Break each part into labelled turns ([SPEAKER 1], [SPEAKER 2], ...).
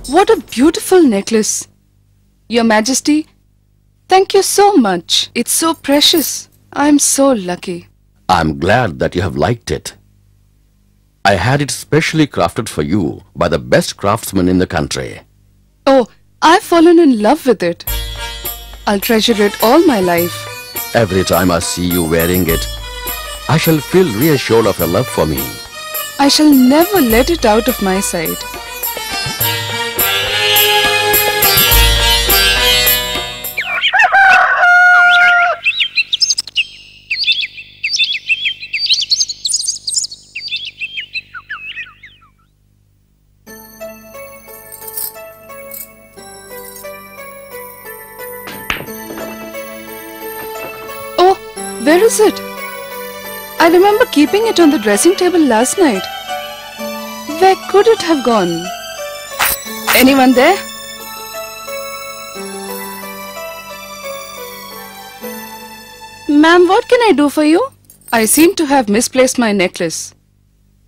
[SPEAKER 1] What a beautiful necklace. Your Majesty, thank you so much. It's so precious. I'm so lucky.
[SPEAKER 2] I'm glad that you have liked it. I had it specially crafted for you by the best craftsman in the country.
[SPEAKER 1] Oh, I've fallen in love with it. I'll treasure it all my life.
[SPEAKER 2] Every time I see you wearing it, I shall feel reassured of your love for me.
[SPEAKER 1] I shall never let it out of my sight. Where is it? I remember keeping it on the dressing table last night. Where could it have gone? Anyone there? Ma'am, what can I do for you? I seem to have misplaced my necklace.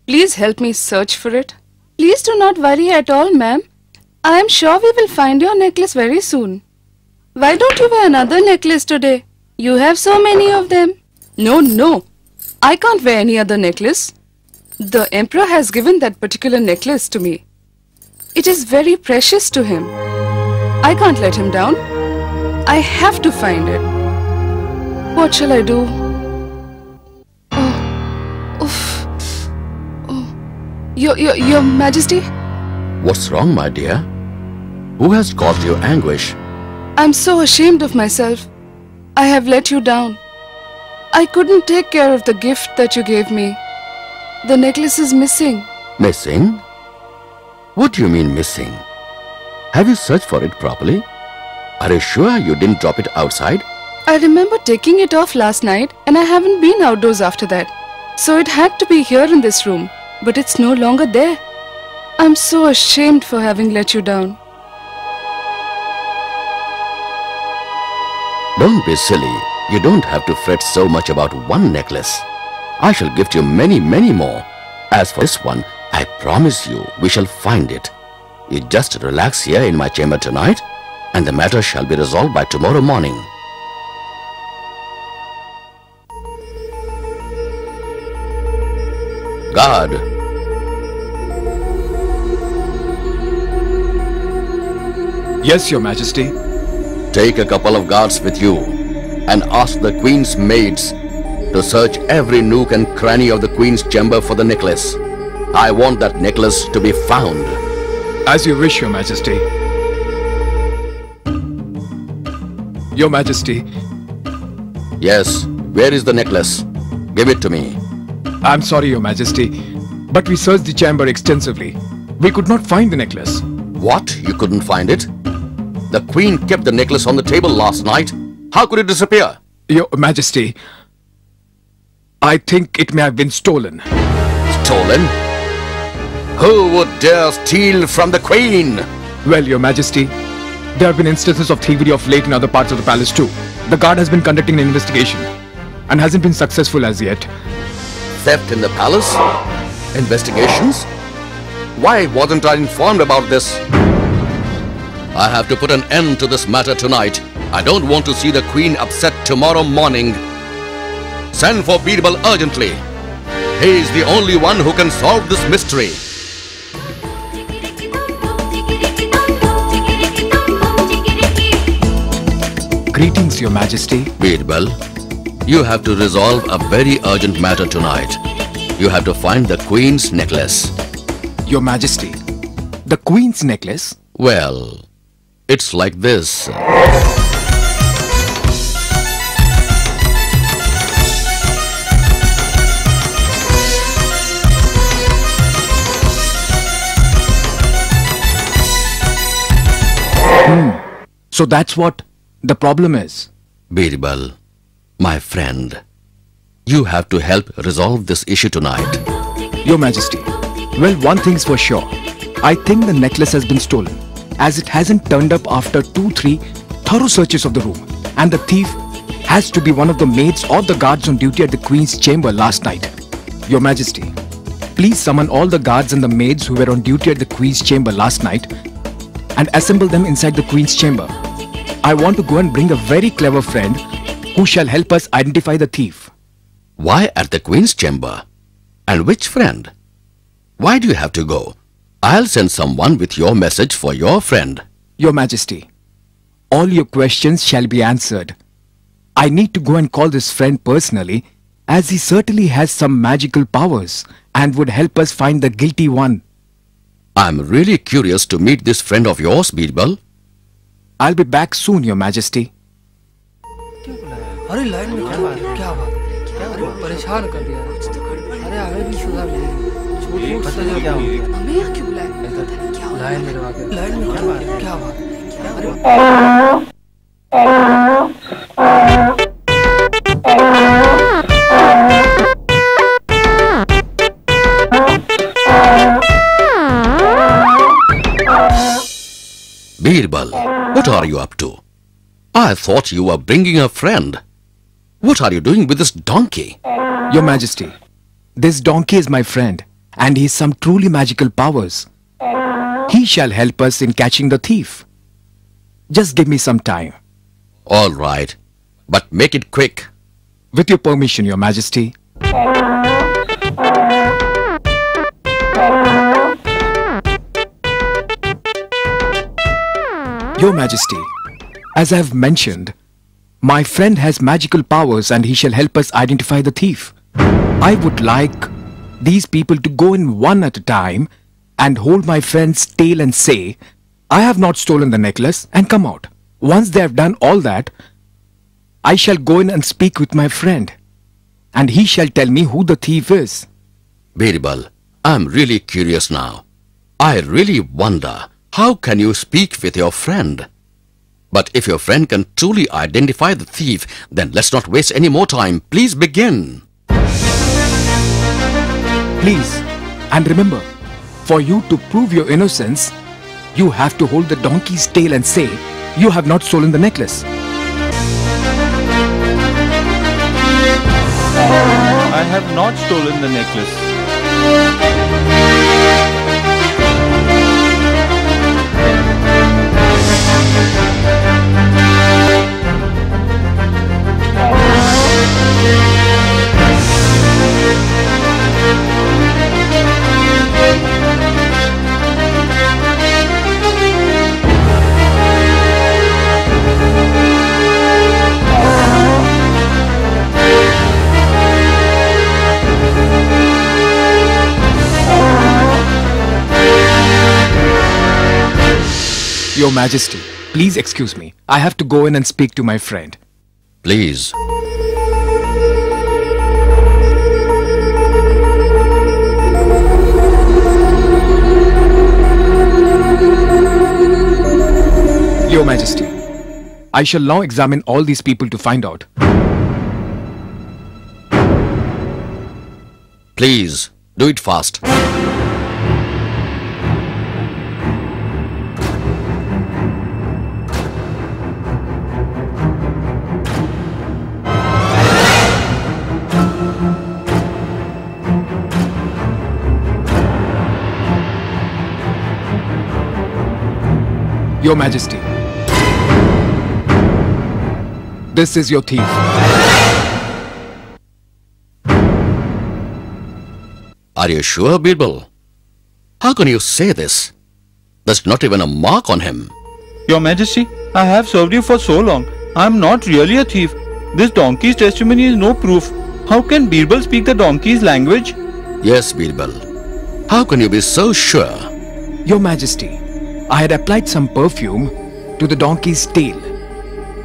[SPEAKER 1] Please help me search for it. Please do not worry at all, ma'am. I am sure we will find your necklace very soon. Why don't you wear another necklace today? You have so many of them. No. I can't wear any other necklace. The Emperor has given that particular necklace to me. It is very precious to him. I can't let him down. I have to find it. What shall I do? Your Majesty?
[SPEAKER 2] What's wrong, my dear? Who has caused you anguish?
[SPEAKER 1] I'm so ashamed of myself. I have let you down. I couldn't take care of the gift that you gave me. The necklace is missing.
[SPEAKER 2] Missing? What do you mean missing? Have you searched for it properly? Are you sure you didn't drop it outside?
[SPEAKER 1] I remember taking it off last night and I haven't been outdoors after that. So it had to be here in this room, but it's no longer there. I'm so ashamed for having let you down.
[SPEAKER 2] Don't be silly. You don't have to fret so much about one necklace. I shall gift you many, many more. As for this one, I promise you we shall find it. You just relax here in my chamber tonight and the matter shall be resolved by tomorrow morning. Guard.
[SPEAKER 3] Yes, Your Majesty.
[SPEAKER 2] Take a couple of guards with you and ask the Queen's maids to search every nook and cranny of the Queen's chamber for the necklace. I want that necklace to be found.
[SPEAKER 3] As you wish, Your Majesty. Your Majesty.
[SPEAKER 2] Yes, where is the necklace? Give it to me.
[SPEAKER 3] I'm sorry, Your Majesty, but we searched the chamber extensively. We could not find the necklace.
[SPEAKER 2] What? You couldn't find it? The Queen kept the necklace on the table last night. How could it disappear?
[SPEAKER 3] Your Majesty, I think it may have been stolen.
[SPEAKER 2] Stolen? Who would dare steal from the Queen?
[SPEAKER 3] Well, Your Majesty, there have been instances of thievery of late in other parts of the palace too. The guard has been conducting an investigation and hasn't been successful as yet.
[SPEAKER 2] Theft in the palace? Investigations? Why wasn't I informed about this? I have to put an end to this matter tonight. I don't want to see the Queen upset tomorrow morning. Send for Birbal urgently. He is the only one who can solve this mystery.
[SPEAKER 3] Greetings, Your Majesty.
[SPEAKER 2] Birbal, you have to resolve a very urgent matter tonight. You have to find the Queen's necklace.
[SPEAKER 3] Your Majesty, the Queen's necklace?
[SPEAKER 2] Well, it's like this.
[SPEAKER 3] So that's what the problem is.
[SPEAKER 2] Birbal, My friend, you have to help resolve this issue tonight.
[SPEAKER 3] Your Majesty, well, one thing's for sure. I think the necklace has been stolen, as it hasn't turned up after 2-3 thorough searches of the room. And the thief has to be one of the maids or the guards on duty at the Queen's chamber last night. Your Majesty, please summon all the guards and the maids who were on duty at the Queen's chamber last night and assemble them inside the Queen's chamber. I want to go and bring a very clever friend who shall help us identify the thief.
[SPEAKER 2] Why at the Queen's chamber? And which friend? Why do you have to go? I'll send someone with your message for your friend.
[SPEAKER 3] Your Majesty, all your questions shall be answered. I need to go and call this friend personally, as he certainly has some magical powers and would help us find the guilty one.
[SPEAKER 2] I'm really curious to meet this friend of yours, Birbal.
[SPEAKER 3] I'll be back soon, Your Majesty.
[SPEAKER 4] अरे line में क्या बात क्या बात अरे परेशान कर दिया अरे हमें भी सुधार नहीं छोटी पता नहीं क्या हो गया
[SPEAKER 1] हमें यहाँ क्यों बुलाया?
[SPEAKER 4] लाइन में लगा के लाइन में क्या बात अरे
[SPEAKER 2] Birbal, what are you up to? I thought you were bringing a friend. What are you doing with this donkey?
[SPEAKER 3] Your Majesty, this donkey is my friend and he has some truly magical powers. He shall help us in catching the thief. Just give me some time.
[SPEAKER 2] All right, but make it quick.
[SPEAKER 3] With your permission, Your Majesty. Your Majesty, as I have mentioned, my friend has magical powers and he shall help us identify the thief. I would like these people to go in one at a time and hold my friend's tail and say, I have not stolen the necklace, and come out. Once they have done all that, I shall go in and speak with my friend, and he shall tell me who the thief is.
[SPEAKER 2] Birbal, I'm really curious now. I really wonder, how can you speak with your friend? But if your friend can truly identify the thief, then let's not waste any more time. Please begin.
[SPEAKER 3] Please, and remember, for you to prove your innocence, you have to hold the donkey's tail and say, you have not stolen the necklace.
[SPEAKER 5] I have not stolen the necklace.
[SPEAKER 3] Your Majesty, please excuse me. I have to go in and speak to my friend.
[SPEAKER 2] Please.
[SPEAKER 3] Your Majesty, I shall now examine all these people to find out.
[SPEAKER 2] Please, do it fast.
[SPEAKER 3] Your Majesty, this is your thief.
[SPEAKER 2] Are you sure, Birbal? How can you say this? There's not even a mark on him.
[SPEAKER 5] Your Majesty, I have served you for so long. I am not really a thief. This donkey's testimony is no proof. How can Birbal speak the donkey's language?
[SPEAKER 2] Yes, Birbal. How can you be so sure?
[SPEAKER 3] Your Majesty, I had applied some perfume to the donkey's tail.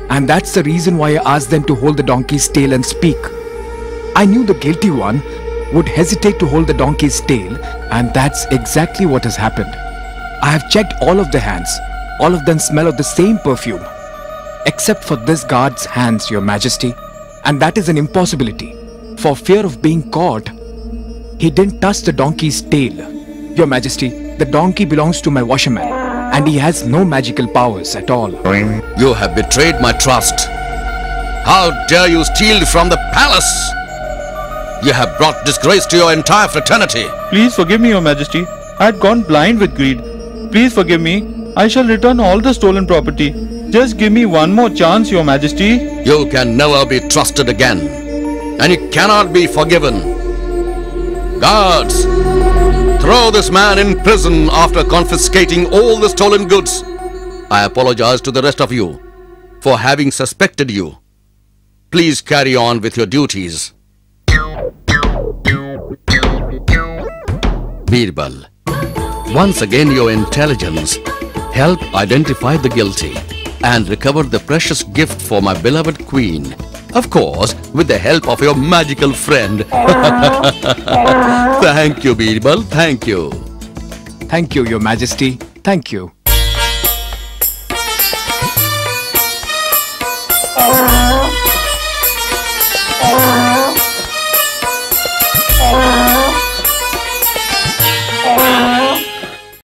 [SPEAKER 3] And that's the reason why I asked them to hold the donkey's tail and speak. I knew the guilty one would hesitate to hold the donkey's tail, and that's exactly what has happened. I have checked all of the hands. All of them smell of the same perfume. Except for this guard's hands, Your Majesty. and that is an impossibility. For fear of being caught, he didn't touch the donkey's tail. Your Majesty, the donkey belongs to my washerman, and he has no magical powers at all.
[SPEAKER 2] You have betrayed my trust. How dare you steal from the palace? You have brought disgrace to your entire fraternity.
[SPEAKER 5] Please forgive me, Your Majesty. I had gone blind with greed. Please forgive me. I shall return all the stolen property. Just give me one more chance, Your Majesty.
[SPEAKER 2] You can never be trusted again, and you cannot be forgiven. Guards, throw this man in prison after confiscating all the stolen goods. I apologize to the rest of you for having suspected you. Please carry on with your duties. Birbal, once again your intelligence helped identify the guilty and recover the precious gift for my beloved queen. Of course, with the help of your magical friend. Thank you, Birbal. Thank you.
[SPEAKER 3] Thank you, Your Majesty. Thank you.